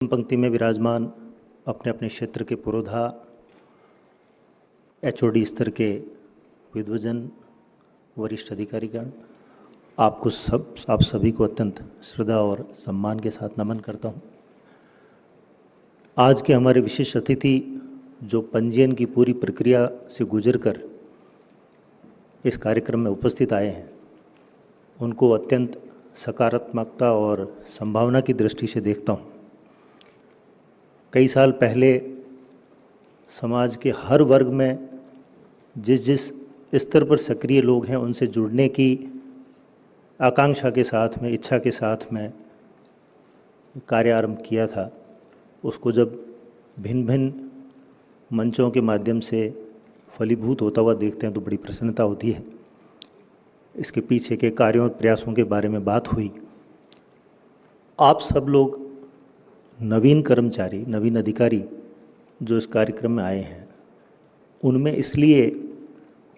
पंक्ति में विराजमान अपने अपने क्षेत्र के पुरोधा, एचओडी स्तर के विद्वजन, वरिष्ठ अधिकारीगण, आप सभी को अत्यंत श्रद्धा और सम्मान के साथ नमन करता हूँ। आज के हमारे विशिष्ट अतिथि जो पंजीयन की पूरी प्रक्रिया से गुजरकर इस कार्यक्रम में उपस्थित आए हैं, उनको अत्यंत सकारात्मकता और संभावना की दृष्टि से देखता हूँ। कई साल पहले समाज के हर वर्ग में जिस स्तर पर सक्रिय लोग हैं, उनसे जुड़ने की आकांक्षा के साथ में, इच्छा के साथ में कार्य आरंभ किया था। उसको जब भिन्न भिन्न मंचों के माध्यम से फलीभूत होता हुआ देखते हैं तो बड़ी प्रसन्नता होती है। इसके पीछे के कार्यों और प्रयासों के बारे में बात हुई। आप सब लोग नवीन कर्मचारी, नवीन अधिकारी जो इस कार्यक्रम में आए हैं, उनमें इसलिए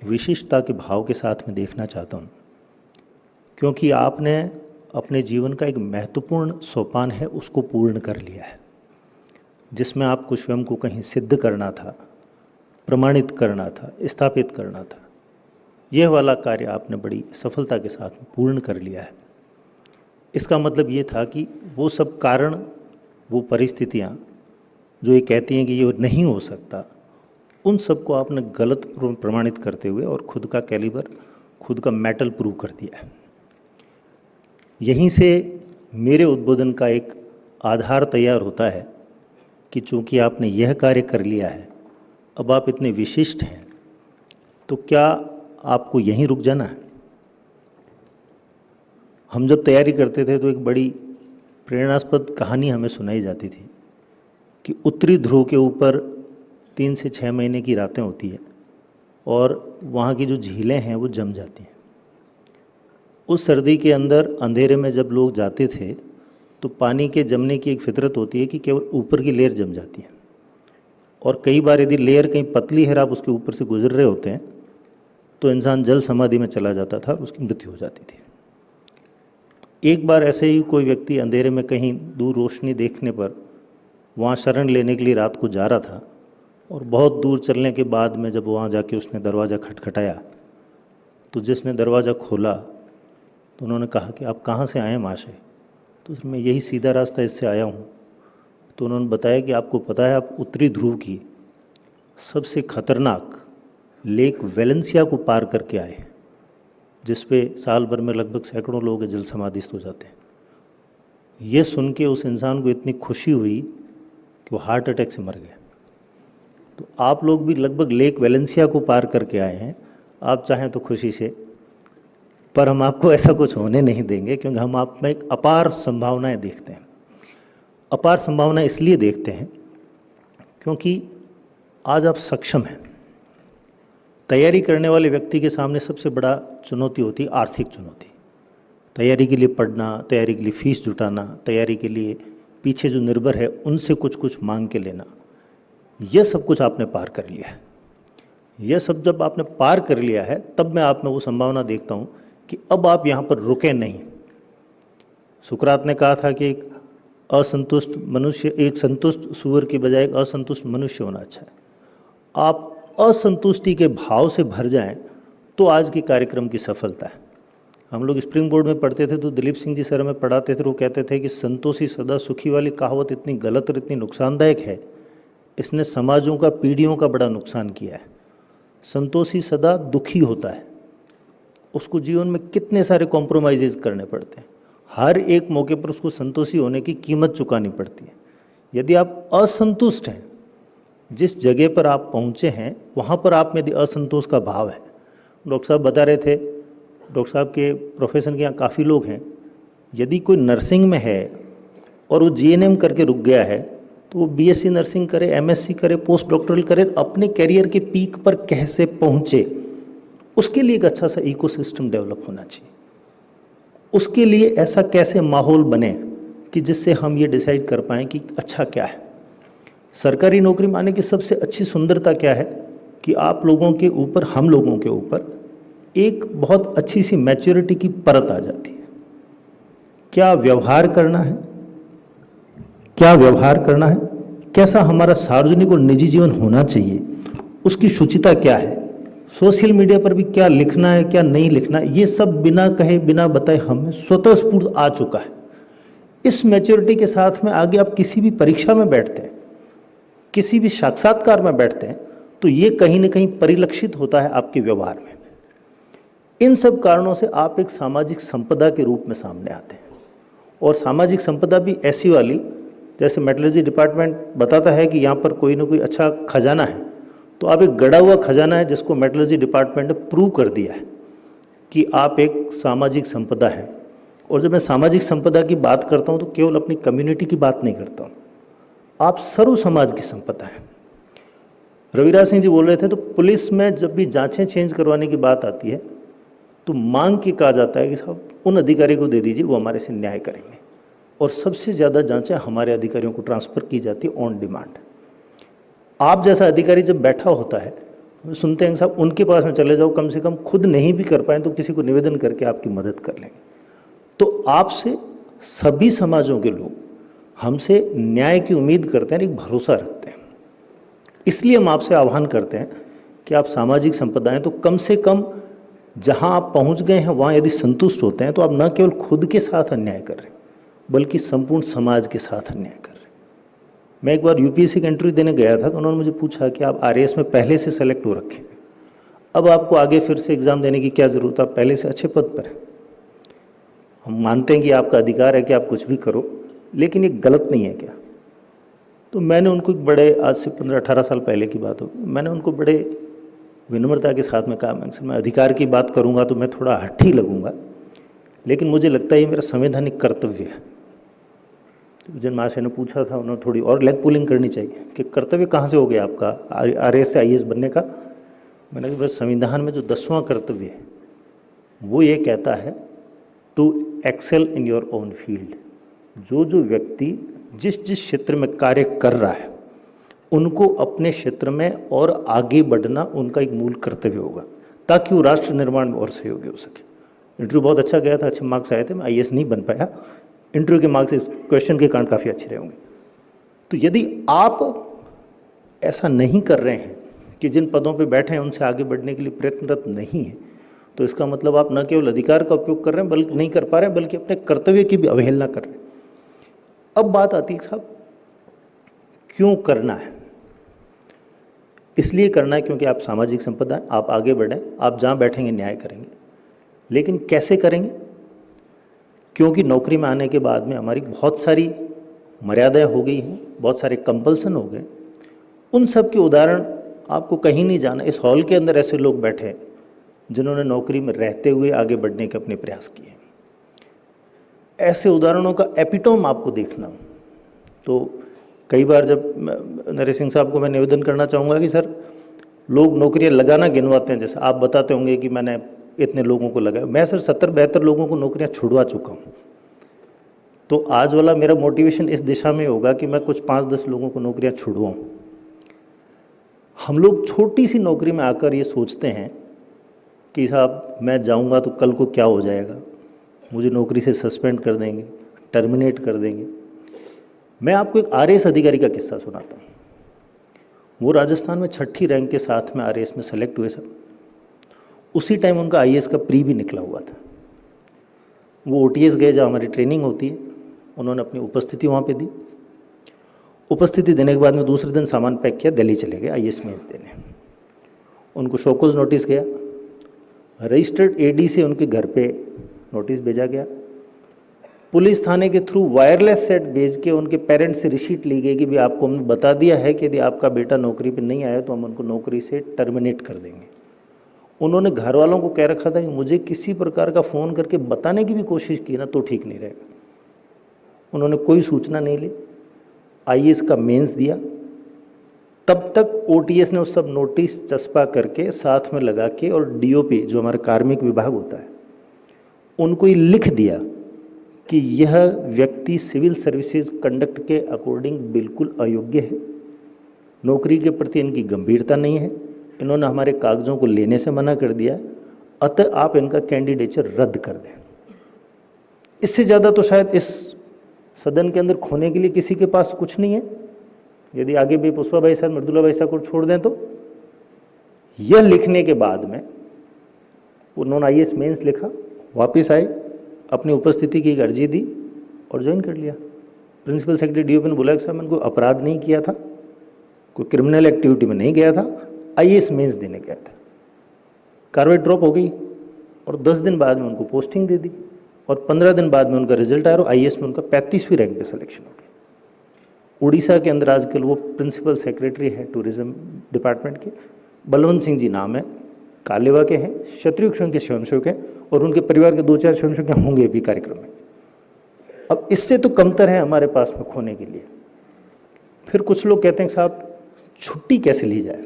विशिष्टता के भाव के साथ में देखना चाहता हूँ क्योंकि आपने अपने जीवन का एक महत्वपूर्ण सोपान है उसको पूर्ण कर लिया है, जिसमें आपको स्वयं को कहीं सिद्ध करना था, प्रमाणित करना था, स्थापित करना था। यह वाला कार्य आपने बड़ी सफलता के साथ में पूर्ण कर लिया है। इसका मतलब ये था कि वो सब कारण, वो परिस्थितियाँ जो ये कहती हैं कि ये नहीं हो सकता, उन सबको आपने गलत प्रमाणित करते हुए और खुद का कैलिबर, खुद का मेटल प्रूव कर दिया है। यहीं से मेरे उद्बोधन का एक आधार तैयार होता है कि चूँकि आपने यह कार्य कर लिया है, अब आप इतने विशिष्ट हैं, तो क्या आपको यहीं रुक जाना है? हम जब तैयारी करते थे तो एक बड़ी प्रेरणास्पद कहानी हमें सुनाई जाती थी कि उत्तरी ध्रुव के ऊपर 3 से 6 महीने की रातें होती है और वहाँ की जो झीलें हैं वो जम जाती हैं। उस सर्दी के अंदर अंधेरे में जब लोग जाते थे तो पानी के जमने की एक फितरत होती है कि केवल ऊपर की लेयर जम जाती है, और कई बार यदि लेयर कहीं पतली है, आप उसके ऊपर से गुजर रहे होते हैं, तो इंसान जल समाधि में चला जाता था और उसकी मृत्यु हो जाती थी। एक बार ऐसे ही कोई व्यक्ति अंधेरे में कहीं दूर रोशनी देखने पर वहाँ शरण लेने के लिए रात को जा रहा था, और बहुत दूर चलने के बाद में जब वहाँ जाके उसने दरवाज़ा खटखटाया तो जिसने दरवाज़ा खोला तो उन्होंने कहा कि आप कहाँ से आए हैं महाशय? तो मैं यही सीधा रास्ता इससे आया हूँ। तो उन्होंने बताया कि आपको पता है, आप उत्तरी ध्रुव की सबसे खतरनाक लेक वेलेंसिया को पार करके आए, जिस पे साल भर में लगभग सैकड़ों लोग जल समाधिस्थ हो जाते हैं। ये सुन के उस इंसान को इतनी खुशी हुई कि वो हार्ट अटैक से मर गया। तो आप लोग भी लगभग लेक वेलेंसिया को पार करके आए हैं, आप चाहें तो खुशी से, पर हम आपको ऐसा कुछ होने नहीं देंगे क्योंकि हम आप में एक अपार संभावनाएं देखते हैं। अपार संभावना इसलिए देखते हैं क्योंकि आज आप सक्षम हैं। तैयारी करने वाले व्यक्ति के सामने सबसे बड़ा चुनौती होती है आर्थिक चुनौती। तैयारी के लिए पढ़ना, तैयारी के लिए फीस जुटाना, तैयारी के लिए पीछे जो निर्भर है उनसे कुछ कुछ मांग के लेना, यह सब कुछ आपने पार कर लिया है। यह सब जब आपने पार कर लिया है तब मैं आप में वो संभावना देखता हूँ कि अब आप यहाँ पर रुके नहीं। सुकरात ने कहा था कि एक असंतुष्ट मनुष्य, एक संतुष्ट सूअर की बजाय एक असंतुष्ट मनुष्य होना अच्छा है। आप असंतुष्टि के भाव से भर जाएं तो आज के कार्यक्रम की सफलता है। हम लोग स्प्रिंग बोर्ड में पढ़ते थे तो दिलीप सिंह जी सर हमें पढ़ाते थे, वो कहते थे कि संतोषी सदा सुखी वाली कहावत इतनी गलत और इतनी नुकसानदायक है, इसने समाजों का, पीढ़ियों का बड़ा नुकसान किया है। संतोषी सदा दुखी होता है, उसको जीवन में कितने सारे कॉम्प्रोमाइज़ करने पड़ते हैं, हर एक मौके पर उसको संतोषी होने की कीमत चुकानी पड़ती है। यदि आप असंतुष्ट हैं, जिस जगह पर आप पहुँचे हैं वहाँ पर आप में यदि असंतोष का भाव है, डॉक्टर साहब बता रहे थे, डॉक्टर साहब के प्रोफेशन के यहाँ काफ़ी लोग हैं, यदि कोई नर्सिंग में है और वो जीएनएम करके रुक गया है तो वो बीएससी नर्सिंग करे, एमएससी करे, पोस्ट डॉक्टरल करे, अपने कैरियर के पीक पर कैसे पहुँचे, उसके लिए एक अच्छा सा इकोसिस्टम डेवलप होना चाहिए। उसके लिए ऐसा कैसे माहौल बने कि जिससे हम ये डिसाइड कर पाएँ कि अच्छा क्या है। सरकारी नौकरी माने की सबसे अच्छी सुंदरता क्या है कि आप लोगों के ऊपर, हम लोगों के ऊपर एक बहुत अच्छी सी मैच्योरिटी की परत आ जाती है। क्या व्यवहार करना है, क्या व्यवहार करना है, कैसा हमारा सार्वजनिक और निजी जीवन होना चाहिए, उसकी शुचिता क्या है, सोशल मीडिया पर भी क्या लिखना है क्या नहीं लिखना है, ये सब बिना कहे बिना बताए हमें स्वतःस्फूर्त आ चुका है। इस मैच्योरिटी के साथ में आगे आप किसी भी परीक्षा में बैठते हैं, किसी भी साक्षात्कार में बैठते हैं, तो ये कहीं ना कहीं परिलक्षित होता है आपके व्यवहार में। इन सब कारणों से आप एक सामाजिक संपदा के रूप में सामने आते हैं। और सामाजिक संपदा भी ऐसी वाली, जैसे मेटलर्जी डिपार्टमेंट बताता है कि यहाँ पर कोई ना कोई अच्छा खजाना है, तो आप एक गड़ा हुआ खजाना है जिसको मेटलर्जी डिपार्टमेंट ने प्रूव कर दिया है कि आप एक सामाजिक संपदा है। और जब मैं सामाजिक संपदा की बात करता हूँ तो केवल अपनी कम्युनिटी की बात नहीं करता हूँ, आप सर्व समाज की संपदा है। रविराज सिंह जी बोल रहे थे, तो पुलिस में जब भी जांचें चेंज करवाने की बात आती है तो मांग के कहा जाता है कि साहब उन अधिकारी को दे दीजिए, वो हमारे से न्याय करेंगे। और सबसे ज़्यादा जांचें हमारे अधिकारियों को ट्रांसफ़र की जाती है ऑन डिमांड। आप जैसा अधिकारी जब बैठा होता है तो सुनते हैं साहब उनके पास में चले जाओ, कम से कम खुद नहीं भी कर पाए तो किसी को निवेदन करके आपकी मदद कर लेंगे। तो आपसे सभी समाजों के लोग हमसे न्याय की उम्मीद करते हैं, एक भरोसा रखते हैं। इसलिए हम आपसे आह्वान करते हैं कि आप सामाजिक संपदा हैं तो कम से कम जहां आप पहुंच गए हैं वहां यदि संतुष्ट होते हैं तो आप न केवल खुद के साथ अन्याय कर रहे हैं बल्कि संपूर्ण समाज के साथ अन्याय कर रहे हैं। मैं एक बार यूपीएससी का इंटरव्यू देने गया था तो उन्होंने मुझे पूछा कि आप आरएएस में पहले से सेलेक्ट हो रखे हैं, अब आपको आगे फिर से एग्ज़ाम देने की क्या ज़रूरत है, आप पहले से अच्छे पद पर हैं। हम मानते हैं कि आपका अधिकार है कि आप कुछ भी करो, लेकिन ये गलत नहीं है क्या? तो मैंने उनको बड़े, आज से 15-18 साल पहले की बात होगी, मैंने उनको बड़े विनम्रता के साथ में कहा, मैं अधिकार की बात करूंगा तो मैं थोड़ा हठी लगूंगा, लेकिन मुझे लगता है ये मेरा संवैधानिक कर्तव्य है। तो जन महाशय ने पूछा था, उन्होंने थोड़ी और लेग पुलिंग करनी चाहिए कि कर्तव्य कहाँ से हो गया आपका आरएएस से आईएएस बनने का। मैंने कहा बस संविधान में जो 10वां कर्तव्य है वो ये कहता है to excel in your own field. जो व्यक्ति जिस क्षेत्र में कार्य कर रहा है उनको अपने क्षेत्र में और आगे बढ़ना उनका एक मूल कर्तव्य होगा, ताकि वो राष्ट्र निर्माण में और सहयोगी हो सके। इंटरव्यू बहुत अच्छा गया था, अच्छे मार्क्स आए थे, मैं आईएएस नहीं बन पाया। इंटरव्यू के मार्क्स इस क्वेश्चन के कारण काफ़ी अच्छे रहे होंगे। तो यदि आप ऐसा नहीं कर रहे हैं कि जिन पदों पे बैठे हैं उनसे आगे बढ़ने के लिए प्रयत्नरत नहीं है, तो इसका मतलब आप न केवल अधिकार का उपयोग कर रहे हैं बल्कि नहीं कर पा रहे हैं, बल्कि अपने कर्तव्य की भी अवहेलना कर रहे हैं। अब बात आती है साहब क्यों करना है? इसलिए करना है क्योंकि आप सामाजिक संपदा हैं, आप आगे बढ़ें, आप जहाँ बैठेंगे न्याय करेंगे। लेकिन कैसे करेंगे? क्योंकि नौकरी में आने के बाद में हमारी बहुत सारी मर्यादाएं हो गई हैं, बहुत सारे कंपल्सन हो गए। उन सब के उदाहरण आपको कहीं नहीं जाना, इस हॉल के अंदर ऐसे लोग बैठे हैं जिन्होंने नौकरी में रहते हुए आगे बढ़ने के अपने प्रयास किए। ऐसे उदाहरणों का एपिटोम आपको देखना। तो कई बार जब नरेश सिंह साहब को मैं निवेदन करना चाहूँगा कि सर लोग नौकरियां लगाना गिनवाते हैं, जैसे आप बताते होंगे कि मैंने इतने लोगों को लगाया, मैं सर 70-72 लोगों को नौकरियां छुड़वा चुका हूँ। तो आज वाला मेरा मोटिवेशन इस दिशा में होगा कि मैं कुछ 5-10 लोगों को नौकरियां छुड़वाऊँ। हम लोग छोटी सी नौकरी में आकर ये सोचते हैं कि साहब मैं जाऊँगा तो कल को क्या हो जाएगा, मुझे नौकरी से सस्पेंड कर देंगे, टर्मिनेट कर देंगे। मैं आपको एक आरएएस अधिकारी का किस्सा सुनाता हूँ। वो राजस्थान में 6ठी रैंक के साथ में आरएएस में सेलेक्ट हुए सर। उसी टाइम उनका आईएएस का प्री भी निकला हुआ था। वो ओटीएस गए जहाँ हमारी ट्रेनिंग होती है, उन्होंने अपनी उपस्थिति वहाँ पे दी। उपस्थिति देने के बाद में दूसरे दिन सामान पैक किया, दिल्ली चले गए आईएएस मेंस देने। उनको शोकॉज नोटिस गया, रजिस्टर्ड एडी से उनके घर पे नोटिस भेजा गया, पुलिस थाने के थ्रू वायरलेस सेट भेज के उनके पेरेंट्स से रिसीट ली गई कि भी आपको हमने बता दिया है कि यदि आपका बेटा नौकरी पे नहीं आया तो हम उनको नौकरी से टर्मिनेट कर देंगे। उन्होंने घर वालों को कह रखा था कि मुझे किसी प्रकार का फ़ोन करके बताने की भी कोशिश की ना तो ठीक नहीं रहेगा। उन्होंने कोई सूचना नहीं ली, आईएएस का मेंस दिया। तब तक ओटीएस ने उस सब नोटिस चस्पा करके साथ में लगा के और डीओपी जो हमारा कार्मिक विभाग होता है उनको ये लिख दिया कि यह व्यक्ति सिविल सर्विसेज कंडक्ट के अकॉर्डिंग बिल्कुल अयोग्य है, नौकरी के प्रति इनकी गंभीरता नहीं है, इन्होंने हमारे कागज़ों को लेने से मना कर दिया, अतः आप इनका कैंडिडेचर रद्द कर दें। इससे ज़्यादा तो शायद इस सदन के अंदर खोने के लिए किसी के पास कुछ नहीं है, यदि आगे भी पुष्पा भाई साहब, मृदुला भाई साहब को छोड़ दें तो। यह लिखने के बाद में उन्होंने IAS मेंस लिखा, वापस आए, अपनी उपस्थिति की एक अर्जी दी और ज्वाइन कर लिया। प्रिंसिपल सेक्रेटरी DOP ने बोला कि साहब मैंने कोई अपराध नहीं किया था, कोई क्रिमिनल एक्टिविटी में नहीं गया था, IAS मेंस देने गया था। कार्रवाई ड्रॉप हो गई और 10 दिन बाद में उनको पोस्टिंग दे दी और 15 दिन बाद में उनका रिजल्ट आया और IAS में उनका 35वीं रैंक पे सिलेक्शन हो गया। उड़ीसा के अंदर आजकल वो प्रिंसिपल सेक्रेटरी है टूरिज्म डिपार्टमेंट के, बलवंत सिंह जी नाम है, कालेवा के हैं, क्षत्रिय के स्वयंसेवक हैं और उनके परिवार के 2-4 स्वयंसेवक होंगे भी कार्यक्रम में। अब इससे तो कमतर है हमारे पास में खोने के लिए। फिर कुछ लोग कहते हैं साहब छुट्टी कैसे ली जाए,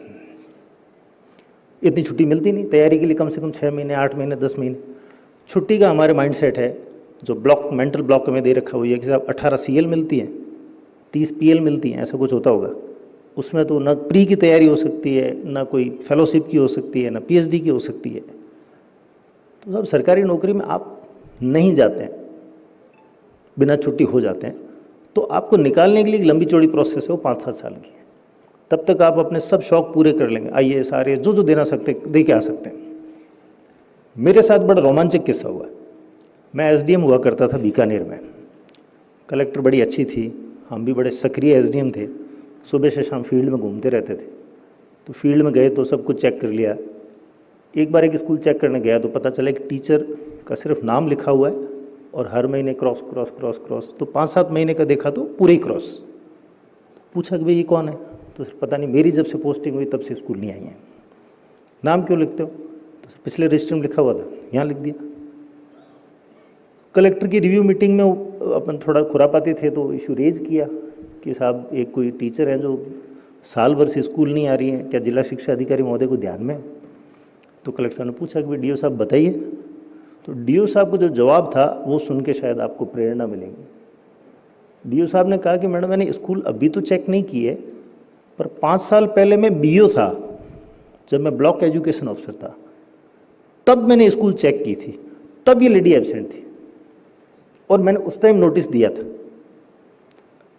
इतनी छुट्टी मिलती नहीं तैयारी के लिए, कम से कम 6 महीने, 8 महीने, 10 महीने। छुट्टी का हमारे माइंडसेट है जो ब्लॉक, मेंटल ब्लॉक में दे रखा हुआ है कि साहब 18 CL मिलती है, 30 PL मिलती हैं, ऐसा कुछ होता होगा। उसमें तो ना प्री की तैयारी हो सकती है, ना कोई फेलोशिप की हो सकती है, ना PhD की हो सकती है। तो साहब सरकारी नौकरी में आप नहीं जाते हैं, बिना छुट्टी हो जाते हैं, तो आपको निकालने के लिए एक लंबी चौड़ी प्रोसेस है, वो 5-7 साल की है। तब तक आप अपने सब शौक पूरे कर लेंगे, IAS RAS जो देना सकते दे के आ सकते हैं। मेरे साथ बड़ा रोमांचक किस्सा हुआ। मैं SDM हुआ करता था बीकानेर में, कलेक्टर बड़ी अच्छी थी, हम भी बड़े सक्रिय SDM थे, सुबह से शाम फील्ड में घूमते रहते थे। तो फील्ड में गए तो सब कुछ चेक कर लिया। एक बार एक स्कूल चेक करने गया तो पता चला कि टीचर का सिर्फ नाम लिखा हुआ है और हर महीने क्रॉस क्रॉस क्रॉस क्रॉस, तो 5-7 महीने का देखा तो पूरे ही क्रॉस। पूछा कि भाई ये कौन है, तो सर पता नहीं, मेरी जब से पोस्टिंग हुई तब से स्कूल नहीं आई है। नाम क्यों लिखते हो, तो सर पिछले रजिस्टर में लिखा हुआ था, यहाँ लिख दिया। कलेक्टर की रिव्यू मीटिंग में अपन थोड़ा खुरापाती थे तो इशू रेज किया कि साहब एक कोई टीचर है जो साल भर से स्कूल नहीं आ रही हैं, क्या जिला शिक्षा अधिकारी महोदय को ध्यान में? तो कलेक्टर साहब ने पूछा कि भाई DO साहब बताइए। तो DO साहब को जो जवाब था वो सुन के शायद आपको प्रेरणा मिलेगी। DO साहब ने कहा कि मैडम मैंने स्कूल अभी तो चेक नहीं की है, पर 5 साल पहले मैं BO था, जब मैं ब्लॉक एजुकेशन ऑफिसर था, तब मैंने स्कूल चेक की थी, तब ये लेडी एब्सेंट थी और मैंने उस टाइम नोटिस दिया था।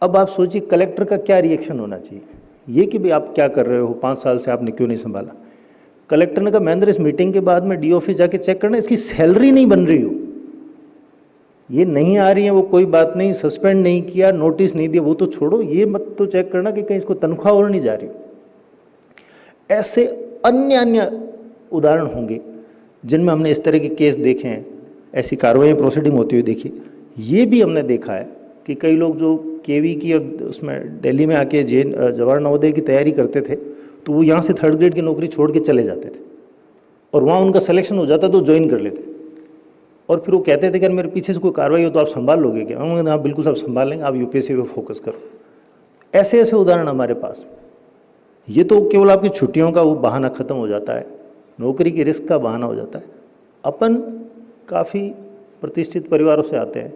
अब आप सोचिए कलेक्टर का क्या रिएक्शन होना चाहिए, ये कि भाई आप क्या कर रहे हो, 5 साल से आपने क्यों नहीं संभाला। कलेक्टर ने कहा महेंद्र इस मीटिंग के बाद में DO ऑफिस जाके चेक करना, इसकी सैलरी नहीं बन रही हो, ये नहीं आ रही है वो कोई बात नहीं, सस्पेंड नहीं किया, नोटिस नहीं दिया वो तो छोड़ो, ये मत तो चेक करना कि कहीं इसको तनख्वाह और नहीं जा रही। ऐसे अन्य उदाहरण होंगे जिनमें हमने इस तरह के केस देखे हैं, ऐसी कार्रवाई प्रोसीडिंग होती हुई देखी। ये भी हमने देखा है कि कई लोग जो KV की और उसमें दिल्ली में आके जवाहर नवोदय की तैयारी करते थे तो वो यहाँ से 3rd ग्रेड की नौकरी छोड़ के चले जाते थे और वहाँ उनका सिलेक्शन हो जाता तो ज्वाइन कर लेते और फिर वो कहते थे कि मेरे पीछे से कोई कार्रवाई हो तो आप संभाल लोगे क्या? हम आप बिल्कुल सब संभाल लेंगे, आप UPSC पे फोकस करो। ऐसे ऐसे उदाहरण हमारे पास। ये तो केवल आपकी छुट्टियों का वो बहाना ख़त्म हो जाता है, नौकरी की रिस्क का बहाना हो जाता है। अपन काफ़ी प्रतिष्ठित परिवारों से आते हैं,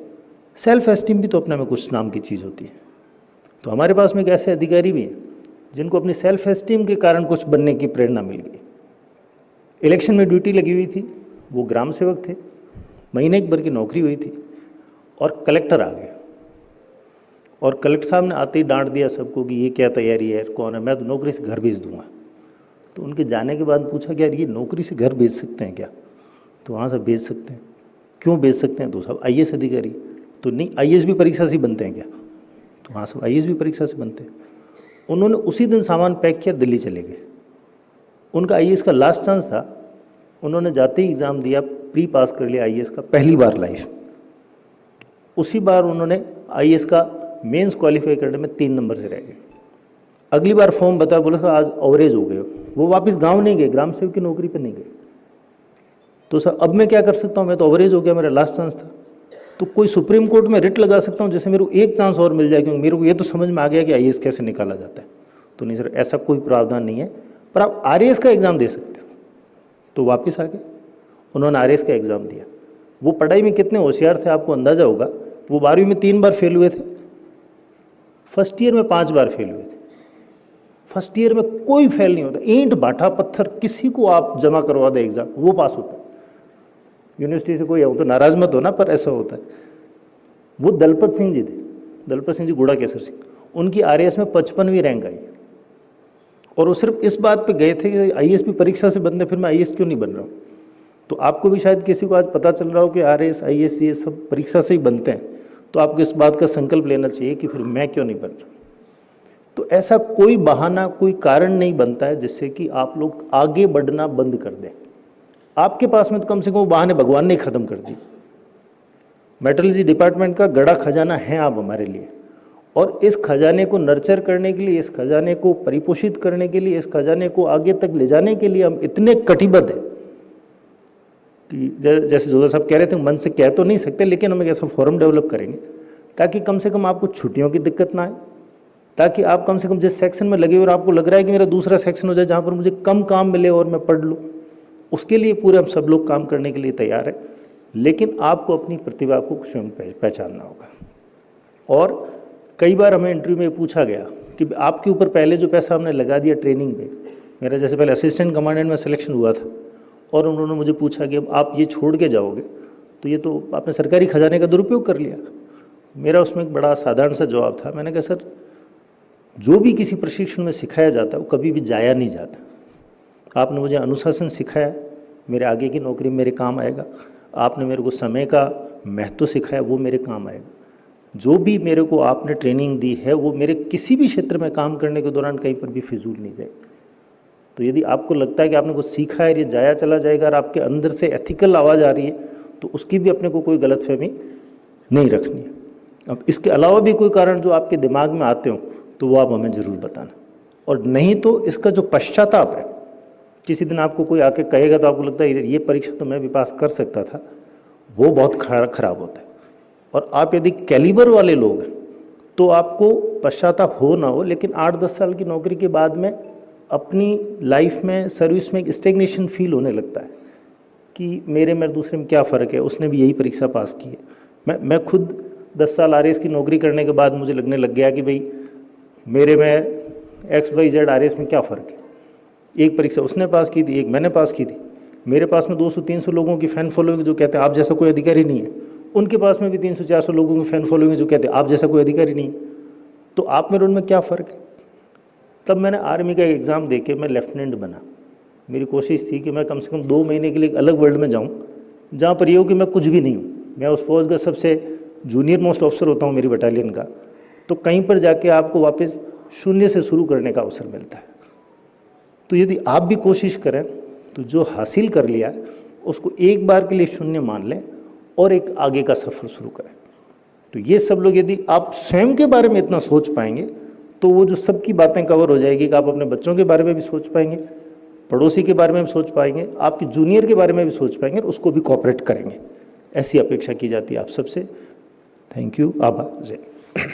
सेल्फ एस्टीम भी तो अपने में कुछ नाम की चीज़ होती है। तो हमारे पास में एक ऐसे अधिकारी भी हैं जिनको अपनी सेल्फ एस्टीम के कारण कुछ बनने की प्रेरणा मिल गई। इलेक्शन में ड्यूटी लगी हुई थी, वो ग्राम सेवक थे, महीने एक भर की नौकरी हुई थी और कलेक्टर आ गए और कलेक्टर साहब ने आते ही डांट दिया सबको कि ये क्या तैयारी है, कौन है, मैं तो नौकरी से घर भेज दूंगा। तो उनके जाने के बाद पूछा कि यार ये नौकरी से घर भेज सकते हैं क्या? तो वहाँ से भेज सकते हैं। क्यों भेज सकते हैं? तो साहब IAS अधिकारी। तो नहीं, IAS भी परीक्षा से बनते हैं क्या? तो हाँ सब IAS भी परीक्षा से बनते हैं। उन्होंने उसी दिन सामान पैक किया, दिल्ली चले गए। उनका IAS का लास्ट चांस था, उन्होंने जाते ही एग्ज़ाम दिया, प्री पास कर लिया IAS का, पहली बार लाइफ। उसी बार उन्होंने IAS का मेंस क्वालिफाई करने में 3 नंबर से रह गए। अगली बार फॉर्म बताया, बोला सर आज ओवरेज हो गए। वो वापस गांव नहीं गए, ग्राम सेवक की नौकरी पर नहीं गए। तो सर अब मैं क्या कर सकता हूँ, मैं तो ओवरेज हो गया, मेरा लास्ट चांस था। तो कोई सुप्रीम कोर्ट में रिट लगा सकता हूँ जैसे मेरे को एक चांस और मिल जाए, क्योंकि मेरे को ये तो समझ में आ गया कि IAS कैसे निकाला जाता है। तो नहीं सर ऐसा कोई प्रावधान नहीं है, पर आप RAS का एग्ज़ाम दे सकते हो। तो वापस आ गए, उन्होंने RAS का एग्ज़ाम दिया। वो पढ़ाई में कितने होशियार थे आपको अंदाज़ा होगा। वो 12वीं में 3 बार फेल हुए थे, फर्स्ट ईयर में 5 बार फेल हुए थे। फर्स्ट ईयर में कोई फेल नहीं होता, ईंट भाटा पत्थर किसी को आप जमा करवा दे एग्ज़ाम, वो पास होता है। यूनिवर्सिटी से कोई हो तो नाराज मत होना, पर ऐसा होता है। वो दलपत सिंह जी थे, दलपत सिंह जी गुड़ाकेसर सिंह, उनकी आरएएस में 55वीं रैंक आई और वो सिर्फ इस बात पे गए थे कि आईएएस भी परीक्षा से बनते, फिर मैं आईएएस क्यों नहीं बन रहा हूँ। तो आपको भी शायद किसी को आज पता चल रहा हो कि आरएएस आईएएस ये सब परीक्षा से ही बनते हैं, तो आपको इस बात का संकल्प लेना चाहिए कि फिर मैं क्यों नहीं बन रहा। तो ऐसा कोई बहाना, कोई कारण नहीं बनता है जिससे कि आप लोग आगे बढ़ना बंद कर दें। आपके पास में तो कम से कम वो बहाने भगवान ने ख़त्म कर दी। मेट्रोलॉजी डिपार्टमेंट का गड़ा खजाना है आप हमारे लिए, और इस खजाने को नर्चर करने के लिए, इस खजाने को परिपोषित करने के लिए, इस खजाने को आगे तक ले जाने के लिए हम इतने कटिबद्ध हैं कि जैसे जोधा साहब कह रहे थे, मन से कह तो नहीं सकते, लेकिन हम एक ऐसा फोरम डेवलप करेंगे ताकि कम से कम आपको छुट्टियों की दिक्कत ना आए, ताकि आप कम से कम जिस सेक्शन में लगे और आपको लग रहा है कि मेरा दूसरा सेक्शन हो जाए जहाँ पर मुझे कम काम मिले और मैं पढ़ लूँ, उसके लिए पूरे हम सब लोग काम करने के लिए तैयार हैं। लेकिन आपको अपनी प्रतिभा को स्वयं पहचानना होगा। और कई बार हमें इंटरव्यू में पूछा गया कि आपके ऊपर पहले जो पैसा हमने लगा दिया ट्रेनिंग पे, मेरा जैसे पहले असिस्टेंट कमांडेंट में सिलेक्शन हुआ था और उन्होंने मुझे पूछा कि अब आप ये छोड़ के जाओगे तो ये तो आपने सरकारी खजाने का दुरुपयोग कर लिया। मेरा उसमें एक बड़ा साधारण सा जवाब था, मैंने कहा सर, जो भी किसी प्रशिक्षण में सिखाया जाता है वो कभी भी जाया नहीं जाता। आपने मुझे अनुशासन सिखाया, मेरे आगे की नौकरी में मेरे काम आएगा। आपने मेरे को समय का महत्व सिखाया, वो मेरे काम आएगा। जो भी मेरे को आपने ट्रेनिंग दी है वो मेरे किसी भी क्षेत्र में काम करने के दौरान कहीं पर भी फिजूल नहीं जाए। तो यदि आपको लगता है कि आपने कुछ सीखा है, ये जाया चला जाएगा और आपके अंदर से एथिकल आवाज़ आ रही है, तो उसकी भी अपने को कोई गलतफहमी नहीं रखनी है। अब इसके अलावा भी कोई कारण जो आपके दिमाग में आते हो तो वो आप हमें ज़रूर बताना, और नहीं तो इसका जो पश्चाताप है, किसी दिन आपको कोई आके कहेगा तो आपको लगता है ये परीक्षा तो मैं भी पास कर सकता था, वो बहुत खराब होता है। और आप यदि कैलिबर वाले लोग हैं तो आपको पश्चाताप हो ना हो, लेकिन 8-10 साल की नौकरी के बाद में अपनी लाइफ में सर्विस में एक स्टेग्नेशन फील होने लगता है कि मेरे में दूसरे में क्या फ़र्क है, उसने भी यही परीक्षा पास की है। मैं खुद 10 साल आरएएस की नौकरी करने के बाद मुझे लगने लग गया कि भाई मेरे में XYZ आरएएस में क्या फ़र्क है। एक परीक्षा उसने पास की थी, एक मैंने पास की थी। मेरे पास में 200-300 लोगों की फ़ैन फॉलोइंग जो कहते हैं आप जैसा कोई अधिकारी नहीं है, उनके पास में भी 300-400 लोगों की फ़ैन फॉलोइंग जो कहते हैं आप जैसा कोई अधिकारी नहीं है। तो आप मेरे उनमें क्या फ़र्क है। तब मैंने आर्मी का एग्ज़ाम दे के मैं लेफ्टिनेंट बना। मेरी कोशिश थी कि मैं कम से कम 2 महीने के लिए एक अलग वर्ल्ड में जाऊँ जहाँ पर ये हो कि मैं कुछ भी नहीं हूँ, मैं उस फौज का सबसे जूनियर मोस्ट ऑफिसर होता हूँ मेरी बटालियन का। तो कहीं पर जाके आपको वापस शून्य से शुरू करने का अवसर मिलता है। तो यदि आप भी कोशिश करें तो जो हासिल कर लिया उसको एक बार के लिए शून्य मान लें और एक आगे का सफ़र शुरू करें। तो ये सब लोग यदि आप स्वयं के बारे में इतना सोच पाएंगे तो वो जो सबकी बातें कवर हो जाएगी कि आप अपने बच्चों के बारे में भी सोच पाएंगे, पड़ोसी के बारे में भी सोच पाएंगे, आपके जूनियर के बारे में भी सोच पाएंगे और उसको भी कोऑपरेट करेंगे। ऐसी अपेक्षा की जाती है आप सबसे। Thank you. आभार। जय।